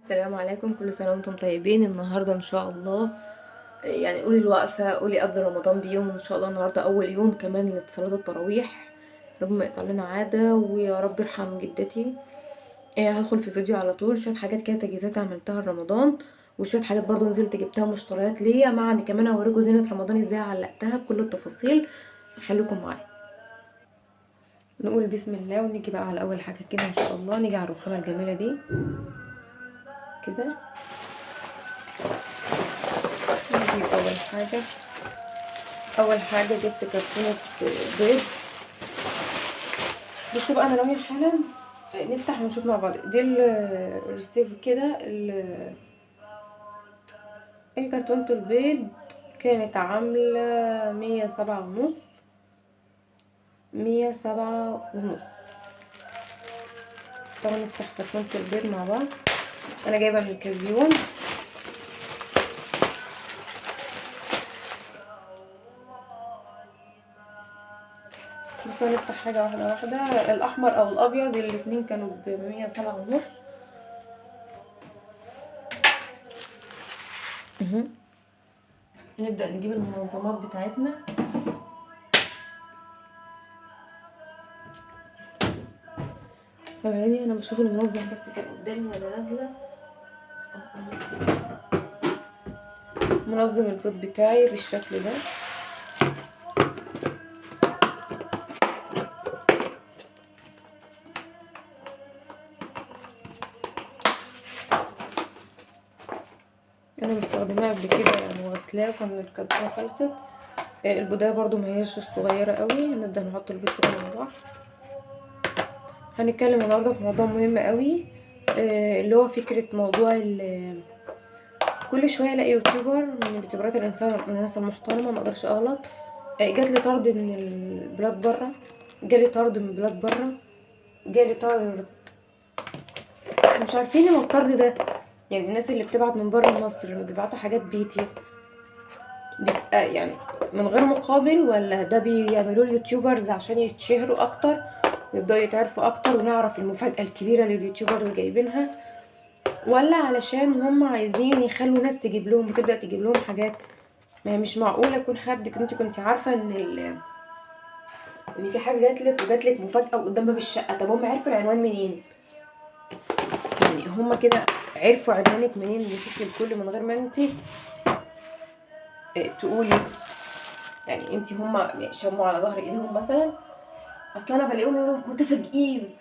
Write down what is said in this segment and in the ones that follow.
السلام عليكم، كل سنة وانتم طيبين. النهاردة ان شاء الله يعني قولي الوقفة، قولي قبل رمضان بيوم، ان شاء الله النهاردة اول يوم كمان لصلاة التراويح. رب ما يقطع لنا عادة، ويا رب يرحم جدتي. هدخل في فيديو على طول شوية حاجات كده تجهيزات عملتها لرمضان، وشوية حاجات برضو نزلت جبتها مشتريات ليا، مع ان كمان هوريكم زينة رمضان ازاي علقتها بكل التفاصيل. خليكم معايا. نقول بسم الله ونيجي بقى على اول حاجة كده ان شاء الله. نيجي على الرخامة الجميلة دي كده. نجيب اول حاجه جبت كرتونه بيض. بصوا بقى انا ناويه حالا نفتح ونشوف مع بعض. دي الريسيف كده اي كرتونه البيض كانت عامله 107 ونص. 107 ونص. طبعا نفتح كرتونه البيض مع بعض. انا جايبه من الكازيون. بس هنفتح حاجه واحده واحده. الاحمر او الابيض الاتنين كانوا ب107 ونص. نبدأ نجيب المنظمات بتاعتنا. ثواني انا بشوف المنظم بس كان قدامي وانا نازله. منظم البيض بتاعي بالشكل ده. انا مستخدماه قبل كده يعني وغسلاه، وكان الكرتونه خلصت. البدايه برضو ما هيش صغيره قوي. هنبدا نحط البيض كده مع بعض. هنتكلم النهارده في موضوع مهم قوي، اللي هو فكره موضوع كل شويه الاقي يوتيوبر من يوتيوبرات الناس المحترمه، ما اقدرش اغلط. جات لي طرد من البلاد بره، جالي طرد من بلاد بره، جالي طرد. مش عارفين هو الطرد ده يعني الناس اللي بتبعت من بره مصر لما بيبعتوا حاجات بيتي بيبقى يعني من غير مقابل، ولا ده بيعملوه اليوتيوبرز عشان يتشهروا اكتر ويبداوا يتعرفوا اكتر ونعرف المفاجأة الكبيرة اللي اليوتيوبرز جايبينها، ولا علشان هم عايزين يخلوا ناس تجيب لهم وتبدأ تجيب لهم حاجات؟ ما هي مش معقولة يكون حد كنت عارفة ان في حاجة جاتلك مفاجأة وقدام باب الشقة. طب هم عرفوا العنوان منين؟ يعني هم كده عرفوا عنوانك منين يشوف الكل من غير ما انتي تقولي؟ يعني انتي هم شموا على ظهر ايديهم مثلا؟ اصل انا بلاقيهم يقولوا متفاجئين.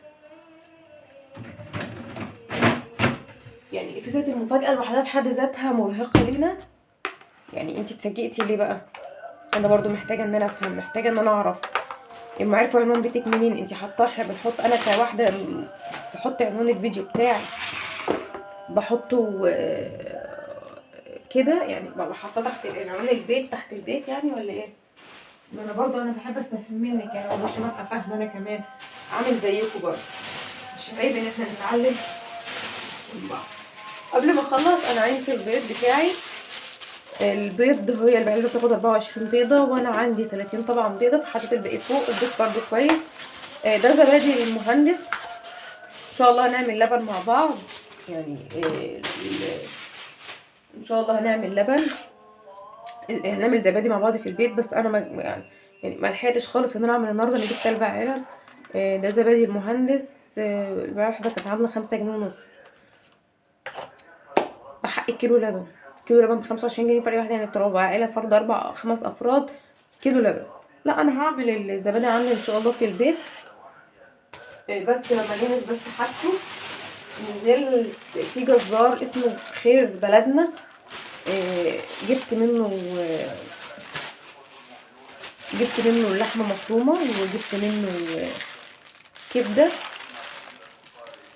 يعني فكره المفاجاه لوحدها في حد ذاتها مرهقه لينا. يعني انتي اتفاجئتي ليه بقى؟ انا برضو محتاجه ان انا افهم، محتاجه ان انا اعرف. اما عرفوا عنوان بيتك منين؟ انتي حاطاه، احنا بنحط، انا كواحده بحط عنوان الفيديو بتاعي بحطه كده يعني، ببقى حاطاه تحت عنوان البيت، تحت البيت يعني، ولا ايه؟ ما انا برضو انا بحب استفهم منك يعني، عشان ابقى فاهمه انا كمان عامل زيكم برضو. مش عيب ان احنا نتعلم من بعض. قبل ما اخلص انا عندي البيض بتاعي. البيض هي العلبه بتاخد 24 بيضه، وانا عندي 30 طبعا بيضه، فحطيت الباقي فوق. البيض برضو كويس. ده زبادي المهندس. ان شاء الله هنعمل لبن مع بعض يعني. ان شاء الله هنعمل لبن، هنعمل زبادي مع بعض في البيت. بس انا ما لحقتش خالص ان انا اعمل النهارده. انا جبت 4 علب. ده زبادي المهندس. الواحده كانت عامله 5 جنيه ونص بحق كيلو لبن. كيلو لبن ب25 جنيه فرق واحد، يعني ربع عائله، فرد 4-5 افراد، كيلو لبن. لا انا هعمل الزبادي عندي ان شاء الله في البيت. بس لما اجهز بس حاجته نزلت في جزار اسمه خير بلدنا. جبت منه لحمه مفرومه، وجبت منه كبده.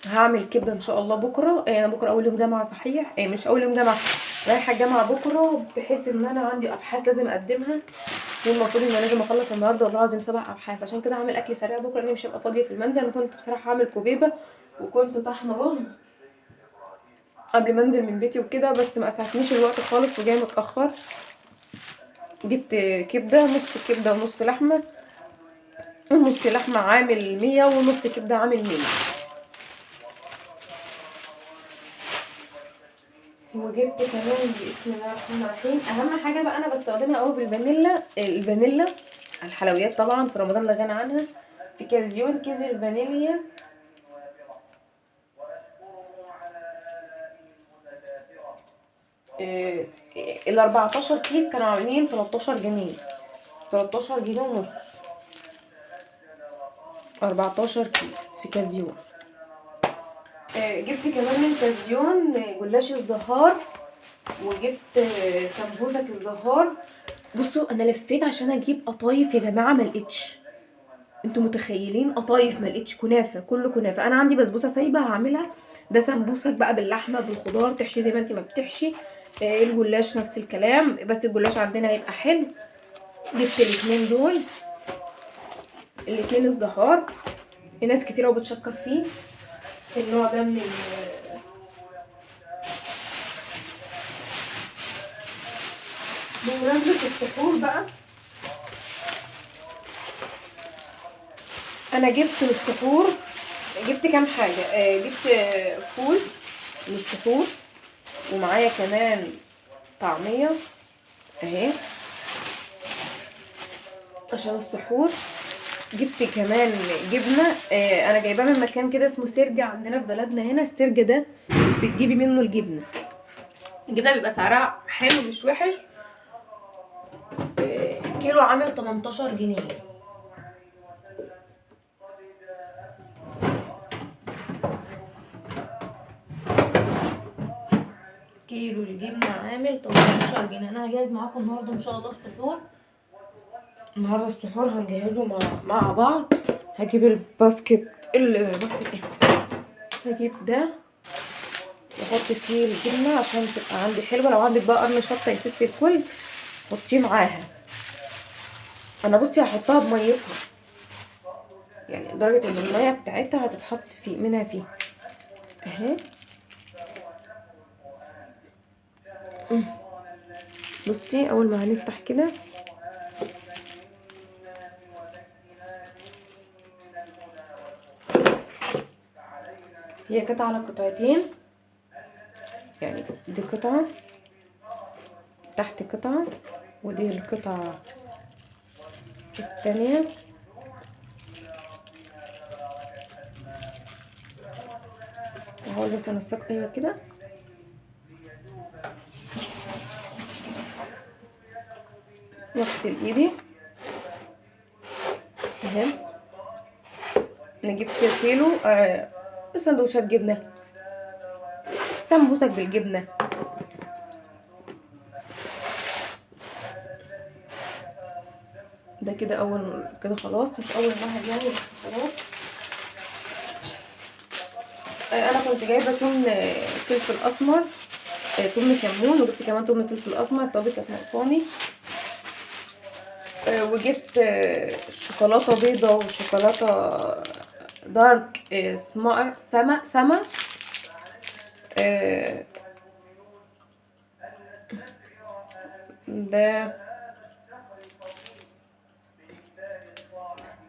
هعمل كبده ان شاء الله بكره. انا بكره اول يوم جامعه صحيح. مش اول يوم جامعه، رايحه الجامعه بكره، بحيث ان انا عندي ابحاث لازم اقدمها. والمفروض ان انا لازم اخلص النهارده والله العظيم 7 ابحاث. عشان كده هعمل اكل سريع بكره لاني مش هبقى فاضيه في المنزل. انا كنت بصراحه هعمل كوبيبه وكنت طحنه رز قبل ما انزل من بيتي وكده، بس ما اسعفنيش الوقت خالص وجاي متاخر. جبت كبده، نص كبده ونص لحمه. ونص لحمه عامل 100، ونص كبده عامل 100. وجبت كمان بسم الله الرحمن الرحيم اهم حاجه بقى انا بستخدمها قوي في الفانيلا الحلويات طبعا في رمضان لا غنى عنها. في كازيون كيس الفانيليا ال 14 كيس كانوا عاملين 13 جنيه، 13 جنيه ونص، 14 كيس في كازيون. جبت كمان من كازيون جلاش الزهار، وجبت سمبوسك الزهار. بصوا انا لفيت عشان اجيب قطايف يا جماعه ما لقيتش، انتوا متخيلين؟ قطايف ما لقيتش، كنافه كله كنافه. انا عندي بسبوسه سايبه هعملها، ده سمبوسك بقى باللحمه بالخضار، تحشي زي ما انت ما بتحشي. الجلاش نفس الكلام، بس الجلاش عندنا هيبقى حلو. جبت الاتنين دول، الاتنين الزهار. في ناس كتير بتشكر فيه النوع ده من بمناسبة السحور بقى، انا جبت للسحور جبت كام حاجة. جبت فول للسحور، ومعايا كمان طعمية اهي عشان السحور. جبت كمان جبنة، انا جايباها من مكان كده اسمه سرجة عندنا في بلدنا هنا. السرجة ده بتجيبي منه الجبنة بيبقى سعرها حلو مش وحش. كيلو عامل 18 جنيه. كيلو الجبنة عامل 18 جنيه. انا هجهز معاكم النهارده ان شاء الله السحور. النهارده السحور هنجهزه مع بعض. هجيب الباسكت ايه، هجيب ده واحط فيه الجبنة عشان تبقى عندي حلوة. لو عندك بقى قرن شطة يا ست الكل حطيه معاها. انا بصي هحطها بميتها، يعني لدرجة ان المية بتاعتها هتتحط منها فيه اهي. بصي اول ما هنفتح كده هي قطعة على قطعتين، يعني دي قطعة تحت قطعة ودي القطعة التانية. هقول بس انسق ايوه كده. واغسل ايدي اهي. نجيب كيلو سندوتشات جبنة، سمبوسك بالجبنة. ده كده اول كده خلاص، مش اول واحد يعني بس خلاص. انا كنت جايبه توم فلفل اسمر، توم كمون، وجبت كمان توم فلفل اسمر. طابت كانت ناقصاني. وجبت شوكولاته بيضه وشوكولاته دارك سمار سما. ده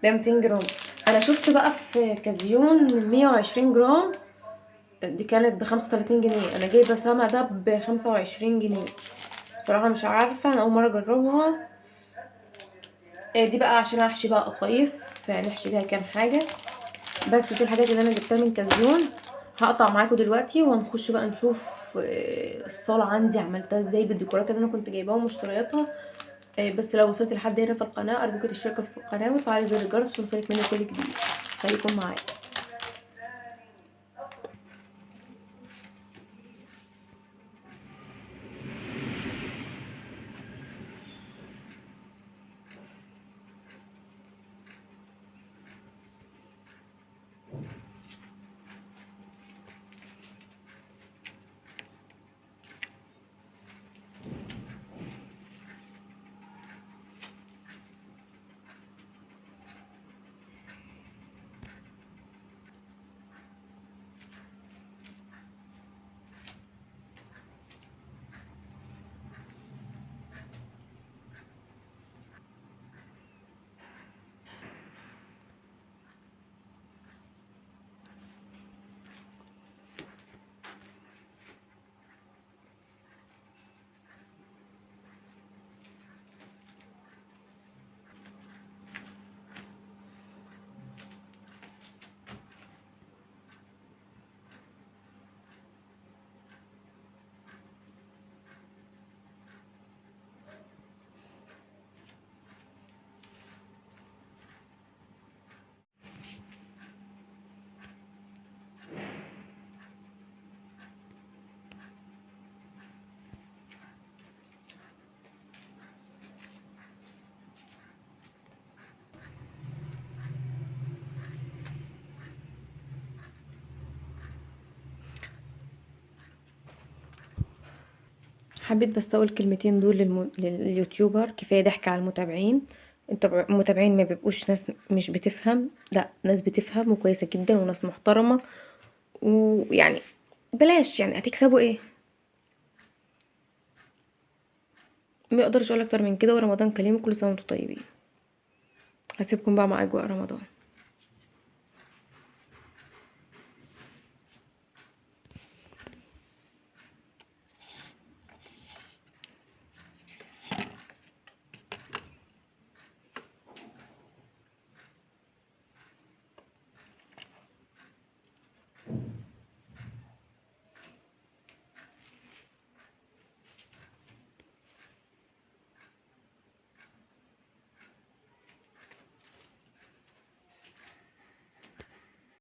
200 جرام. انا شفت بقى في كازيون 120 جرام، دي كانت ب35 جنيه. انا جايبه سما ده ب25 جنيه. بصراحه مش عارفه، انا اول مره اجربها. دي بقى عشان احشي بقى قطايف، فنحشي بيها كام حاجه. بس دي الحاجات اللي انا جبتها من كازيون. هقطع معاكم دلوقتي وهنخش بقى نشوف الصاله عندي عملتها ازاي بالديكورات اللي انا كنت جايباها ومشترياتها. بس لو وصلت لحد هنا في القناه ارجوك تشتركوا في القناه وتفعلوا زر الجرس عشان يوصلك مني كل جديد. خليكم معايا. حبيت بس اقول كلمتين دول لليوتيوبر. كفايه ضحك على المتابعين. انت المتابعين ما بيبقوش ناس مش بتفهم، لا ناس بتفهم وكويسه جدا وناس محترمه. ويعني بلاش، يعني هتكسبوا ايه؟ ما اقدرش اقول اكتر من كده. ورمضان كريم، كل سنه وانتم طيبين. هسيبكم بقى مع اجواء رمضان.